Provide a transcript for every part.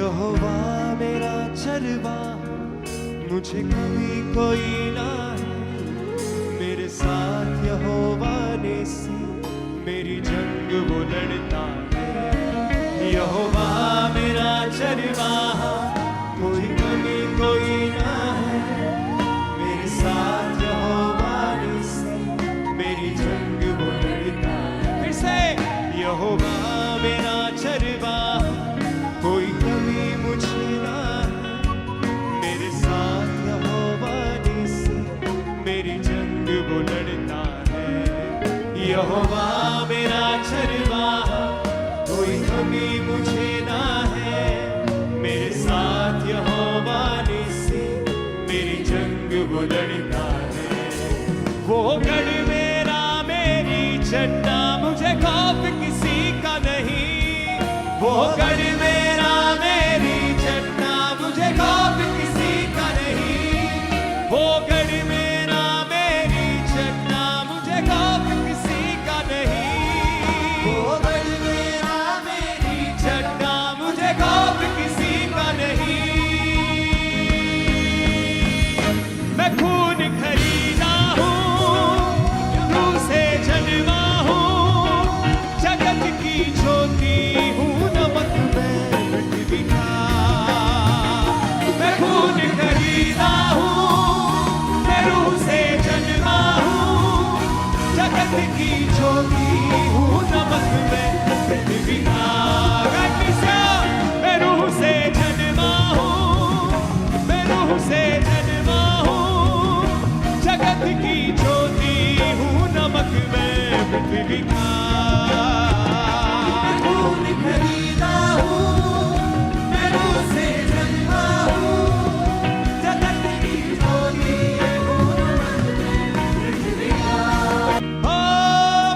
यहोवा मेरा चरवाहा, मुझे कभी कोई ना है। मेरे साथ यहोवा नेसी, मेरी जंग वो लड़ता है। यहोवा मेरा चरवाहा, कोई कभी कोई ना है। मेरे साथ यहोवा नेसी, मेरी जंग वो लड़ता है। फिर से यहोवा मेरा चरवाहा, कोई कभी मुझे ना है। मेरे साथ यहोवा नेसी, मेरी जंग वो लड़ता है। यहोवा मेरा चरवाहा, कोई कभी मुझे ना है। मेरे साथ यहोवा नेसी, मेरी जंग वो लड़ता है। वो गढ़ मेरा मेरी चट्टा, मुझे खौफ किसी का नहीं। वो गढ़ मेरा मेरी चट्टा, मुझे खौफ किसी का नहीं। वो गढ़ मेरा मेरी चट्टा, मुझे खौफ किसी का नहीं। वो गढ़ मेरा मेरी चट्टा, मुझे खौफ किसी का नहीं। मैं खून खरीदा हूँ, रूह से जन्मा हूँ, जगत की ज्योति हूँ, नमक में पृथ्वी का। मैं खून खरीदा हूँ, मैं रूह से जन्मा हूँ, जगत की ज्योति हूँ, नमक में पृथ्वी का। मैं रूह से जन्मा हूँ, मैं रूह से जन्मा हूँ, जगत की ज्योति हूँ, नमक में पृथ्वी का। खून खरीदा हूँ, मैं रूह से जन्मा हूँ, जगत की ज्योति हूँ, नमक में पृथ्वी का। ओ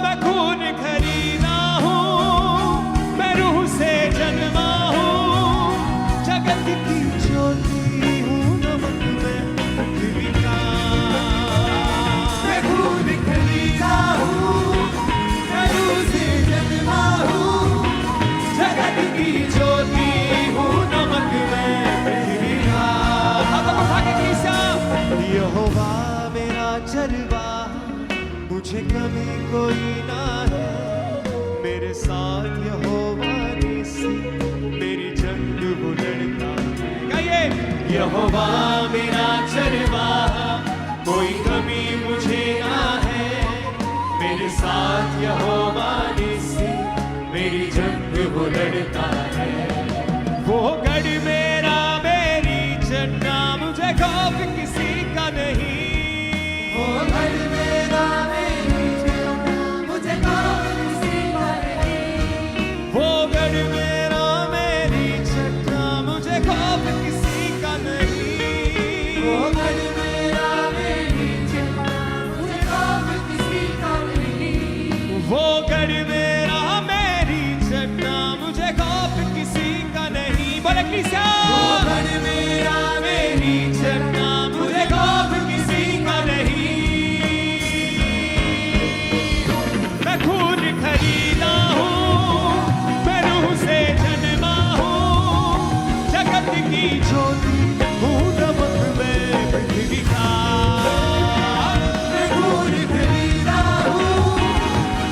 मैं खून खरीदा हूँ, मैं रूह से जन्मा हूँ, जगत की ज्योति हूँ, नमक में पृथ्वी का। मैं खून खरीदा हूँ, मैं रूह से जन्मा हूँ, जगत की ज्योति हूँ, नमक में पृथ्वी का। हाथों को उठा के कलीसिया। यहोवा मेरा चरवाहा, मुझे कभी कोई ना है। मेरे साथ यहोवा नेसी, मेरी जंग वो लड़ता है। गाइए, यहोवा मेरा चरवाहा, कोई कमी मुझे ना है। मेरे साथ यहोवा नेसी, मेरी जंग वो लड़ता है। वो गढ़ मेरा मेरी चट्टा, मुझे खौफ किसी का नहीं। वो गढ़ मेरा मेरी चट्टा, मुझे खौफ किसी का नहीं। वो गढ़ मेरा मेरी चट्टा, मुझे खौफ किसी का नहीं। वो गढ़ मेरा मेरी चट्टा, मुझे खौफ किसी का नहीं। वो गढ़ मेरा मेरी चट्टा, मुझे खौफ किसी का नहीं। बोले कलीसिया। वो गढ़ मेरा मेरी चट्टा, मुझे खौफ किसी का नहीं। मैं खून खरीदा हूँ, मैं रूह से जन्मा हूँ, जगत की ज्योति हूँ, नमक में पृथ्वी का। मैं खून खरीदा हूँ,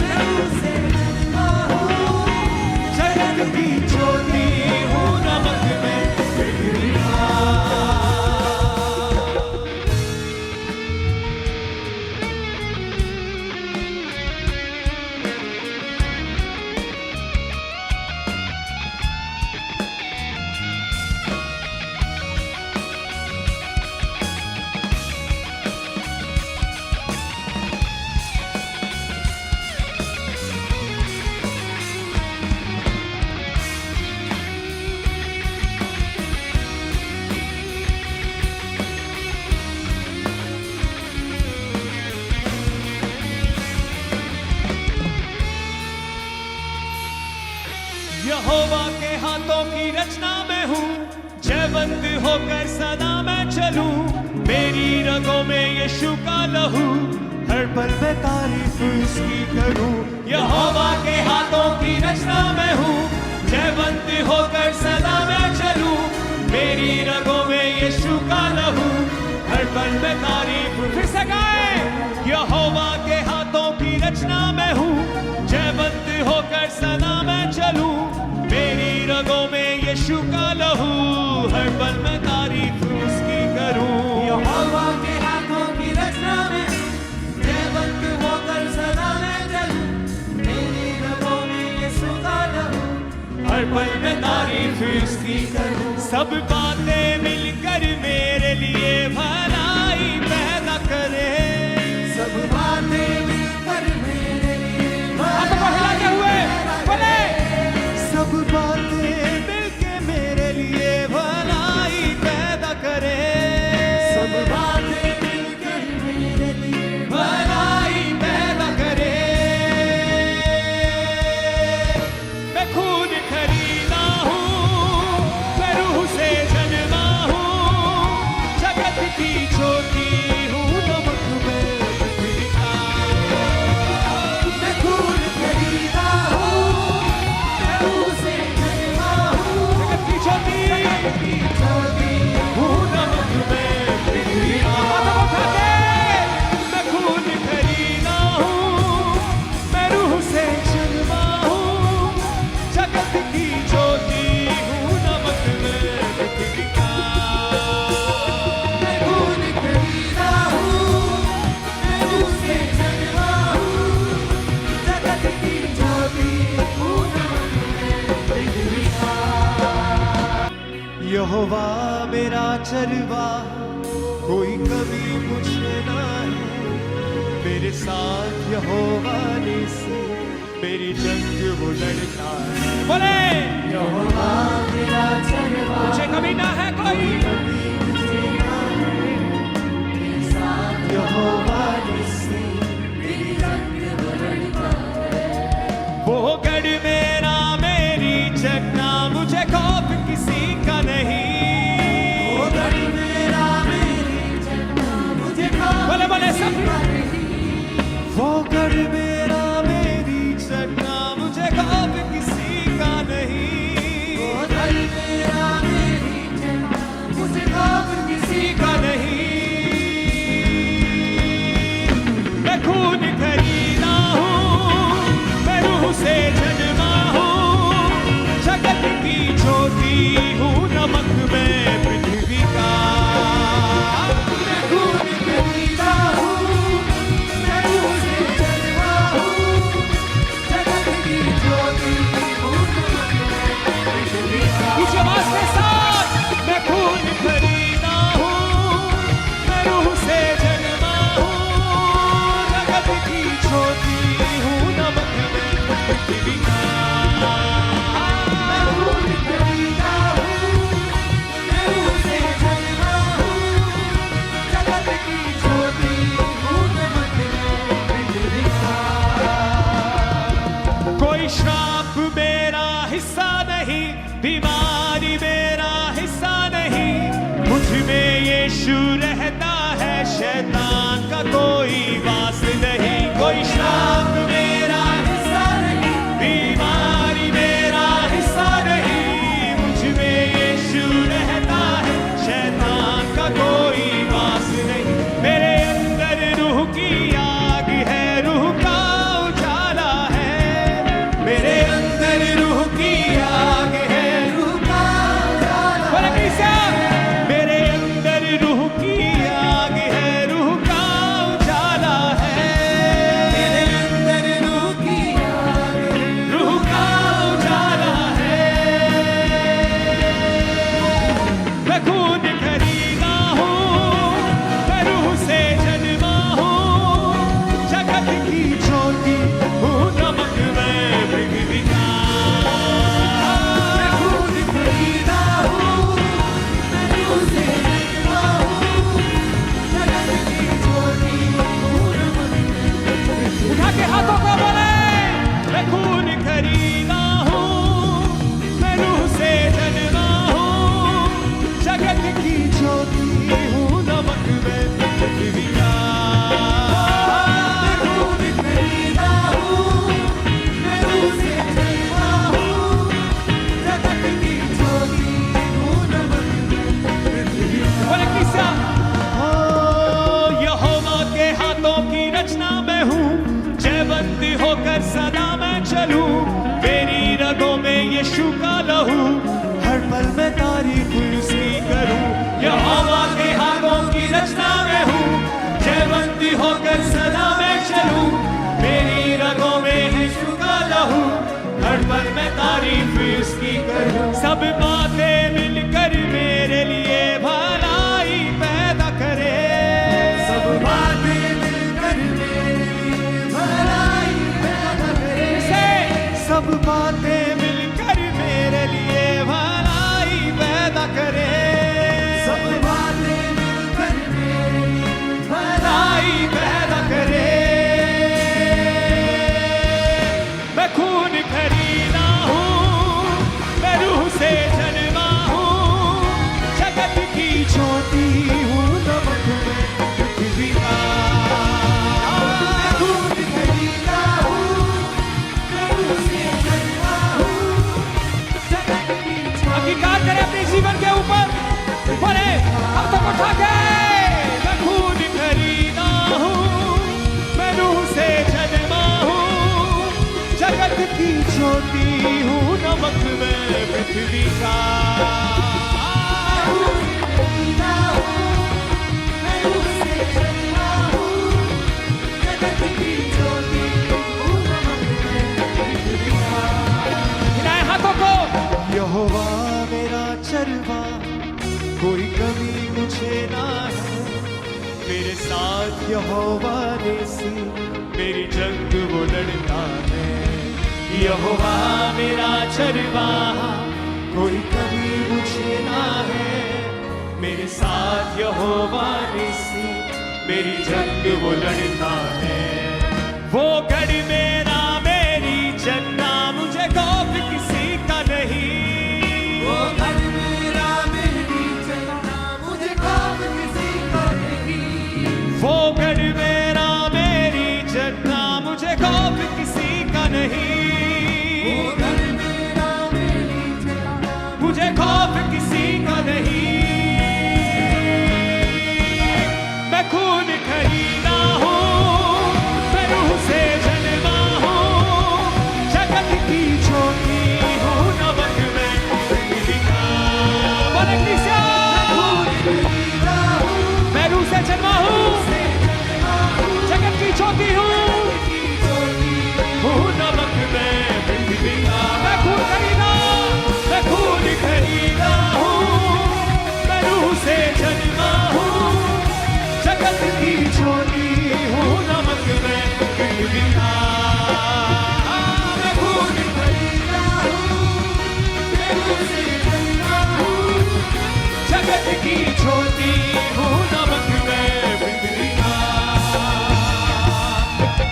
मैं रूह से जन्मा हूँ, जगत की ज्योति हूँ, नमक में पृथ्वी का। यहोवा के हाथों की रचना में हूँ, जयवंत होकर सदा मैं चलूं। मेरी रगों में यीशु का लहू, हर पल मैं तारीफ उसकी करूं। यहोवा के हाथों की रचना में हूँ, जयवंत होकर सदा मैं चलूं। हर पल में तारीफ इसकी करूं। सब बातें मिलकर मेरे लिए भलाई पैदा करे, सब बातें मिलकर मेरे लिए भलाई पैदा करे, सब बातें मिलके मेरे लिए भलाई पैदा करे, सब बातें मिलकर मेरे लिए भलाई पैदा करे। मैं खून खरीदा हूँ, मैं रूह से जन्मा हूँ, जगत की ज्योति हूँ, नमक में पृथ्वी का। मैं खून खरीदा हूँ, मैं रूह से जन्मा हूँ, जगत की ज्योति हूँ, नमक में पृथ्वी का। मैं खून खरीदा हूँ, मैं रूह से जन्मा हूँ, जगत की ज्योति हूँ, नमक में पृथ्वी का। मैं खून खरीदा हूँ, मैं रूह से जन्मा हूँ, जगत की ज्योति हूँ, नमक में पृथ्वी का। यहोवा मेरा चरवा, कोई कमी मुझे ना है, मेरे साथ यहोवा निसी मेरी जंग वो लड़ता है। बोले यहोवा मेरा चरवा, मुझे कभी ना है कोई, मेरे साथ यहोवा निसी मेरी जंग वो लड़ता है। वो गढ़ मेरा मेरी जगना, मुझे खौफ किसी का नहीं, वो गढ़ मेरा मेरी जगना, मुझे खौफ बोले बोले सब वो गढ़ मेरा मेरी जगना, मुझे खौफ किसी का नहीं, वो गढ़ मेरा मेरी जगना, मुझे खौफ किसी का नहीं। मैं खून खरीदा हूँ, मैं रूह से जन्मा हूँ, जगत की ज्योति हूँ, नमक में पृथ्वी का। मैं खून खरीदा हूँ, मैं रूह से जन्मा हूँ, जगत की ज्योति हूँ, नमक में पृथ्वी का। उस आवाज के साथ मैं खून खरीदा हूँ, मैं रूह से जन्मा हूँ, जगत की ज्योति हूँ, नमक में पृथ्वी का। मैं खून खरीदा हूँ, मैं रूह से जन्मा हूँ, जगत की ज्योति हूँ, नमक में पृथ्वी का। कोई श्राप मेरा हिस्सा नहीं, बीमारी मेरा हिस्सा नहीं, मुझ में यीशु रहता है, शैतान का कोई वास नहीं। कोई श्राप मेरा हिस्सा नहीं, बीमारी मेरा हिस्सा नहीं, मुझ में यीशु रहता है, शैतान का कोई वास नहीं। मेरे अंदर रूह की आग है, रूह का उजाला है, मेरे अंदर रूह की आग है, रूह का उजाला। बोले कैसा? मेरे अंदर रूह की आग है, रूह का उजाला है, मेरे अंदर रूह की आग है, रूह का उजाला है। मैं खून खरीदा हूँ, मैं रूह से जन्मा हूँ, जगत की ज्योति हूँ, नमक में पृथ्वी का। मैं खून खरीदा हूँ, मैं रूह से जन्मा हूँ, जगत की ज्योति हूँ, नमक में पृथ्वी का। उठा के हाथों को बोले मैं खून खरीदा हूँ, मैं रूह से जन्मा हूँ, जगत की ज्योति हूँ, नमक में पृथ्वी का। मैं खून खरीदा हूँ, मैं रूह से जन्मा हूँ, जगत की ज्योति हूँ, नमक में पृथ्वी का। बोले किसा? यहोवा के हाथों की रचना मैं हूँ, जयवंती होकर सदा मैं चलूं, मेरी रगों में यीशु का लहू, हर पल मैं तारीफ उसकी करूं। यहोवा के हाथों की रचना मैं हूँ, जयवंती होकर सदा मैं चलूं, मेरी रगों में यीशु का लहू, हर पल मैं तारीफ उसकी सब बातें मिलकर मेरे लिए भलाई पैदा करे, सब बातें मिलकर मेरे लिए भलाई पैदा करे, सब बातें मिलकर मेरे लिए भलाई पैदा करे, सब बातें मिलकर मेरे लिए भलाई पैदा करे। मैं खून खरीदा हूँ, मैं रूह से जन्मा हूँ, जगत की ज्योति हूँ, नमक में पृथ्वी का। मैं खून खरीदा हूँ, मैं रूह से जन्मा हूँ, जगत की ज्योति। अंगीकार करें अपने जीवन के ऊपर, बोले अब तक उठा के। मैं खून खरीदा हूँ, मैं रूह से जन्मा हूँ, जगत की ज्योति हूँ, नमक में पृथ्वी का। मैं रूह से जन्मा हूँ, जगत की ज्योति हूँ, नमक में पृथ्वी का। हिलाए हाथों को। यहोवा मेरा चरवा, कोई कमी मुझे ना है, मेरे साथ यहोवा नेसी, मेरी जंग वो लड़ता है। यहोवा मेरा चरवाहा, कोई कमी मुझे ना है, मेरे साथ यहोवा नेसी, मेरी जंग वो लड़ता है। वो गढ़ मेरा मेरी जन्ना, मुझे खौफ किसी का नहीं। वो गढ़ मेरा मेरी जन्ना, मुझे खौफ किसी का नहीं। वो गढ़ मेरा मेरी जन्ना, मुझे खौफ किसी का नहीं। मुझे खौफ किसी का नहीं। मैं खून खरीदा हूँ, मैं रूह से जन्मा हूँ, जगत की ज्योति हूँ, नमक में पृथ्वी का। बोले कलीसिया। मैं रूह से जन्मा हूँ, जगत की ज्योति हूँ, नमक में पृथ्वी का। मैं खून खरीदा, मैं खून खरीदा हूँ, मैं रूह से जन्मा हूँ, जगत की ज्योति हूँ, नमक में पृथ्वी का। मैं खून खरीदा हूँ, मैं रूह से जन्मा हूँ, जगत की ज्योति हूँ, नमक में पृथ्वी का।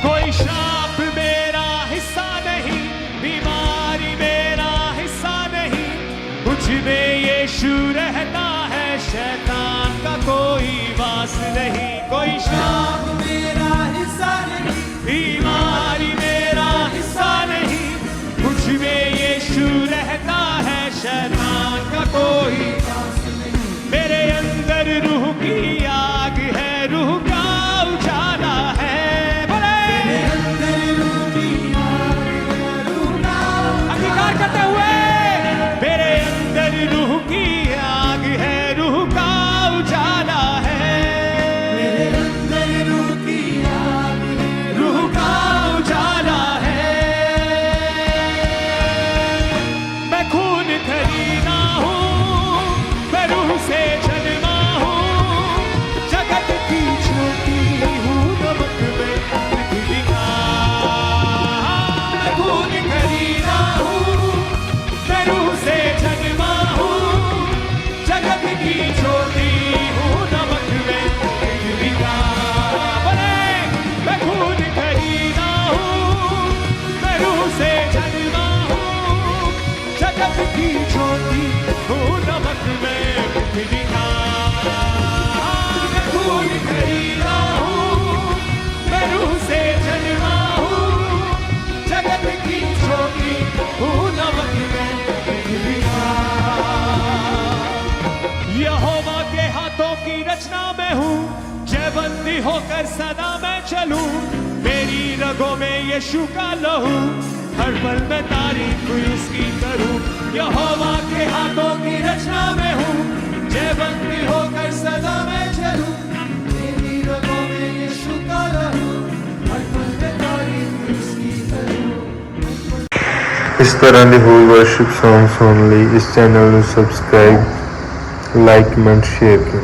कोई श्राप मेरा हिस्सा नहीं, बीमारी मेरा हिस्सा नहीं, मुझ में यीशु रहता है, शैतान का कोई वास नहीं। कोई श्राप मेरा हिस्सा नहीं, बीमारी मेरा हिस्सा नहीं, मुझ में यीशु रहता है, शैतान का कोई वास नहीं। मेरे अंदर रूह की आग है, रूह का उजाला है। मेरे अंदर रूह की आग है, रूह का अंगीकार करते हुए। मेरे अंदर रूह की आग है, रूह का उजाला है। मेरे अंदर रूह की आग है, रूह का उजाला है। मैं खून खरीदा हूँ, मैं रूह से जन्मा हूँ, जगत की ज्योति हूँ, नमक में पृथ्वी का। मैं खून खरीदा हूँ, मैं रूह से जन्मा हूँ, जगत की ज्योति हूँ, नमक में पृथ्वी का। बोले मैं खून खरीदा हूँ, मैं रूह से जन्मा हूँ, जगत की ज्योति हूँ, नमक में पृथ्वी का। मैं खून खरीदा हूँ, मैं रूह से जन्मा हूँ, जगत की ज्योति हूँ, नमक में पृथ्वी का। यहोवा के हाथों की रचना में हूँ, जयबंदी होकर सदा मैं चलूं, मेरी रगों में यीशु का लहू, हर पल में तारीफ उसकी करूं। यहोवा के हाथों की रचना में हूँ, जयबंदी होकर सदा मैं चलूं, मेरी रगों में यीशु का लहू, हर पल में तारीफ उसकी करूं। ਇਸ ਤਰ੍ਹਾਂ ਦੇ ਹੋਰ ਵਰਸ਼ਿਪ ਸੌਂਗ ਸੁਣਨ ਲਈ ਇਸ ਚੈਨਲ ਨੂੰ ਸਬਸਕ੍ਰਾਈਬ, ਲਾਈਕ, ਕਮੈਂਟ, ਸ਼ੇਅਰ ਕਰੋ।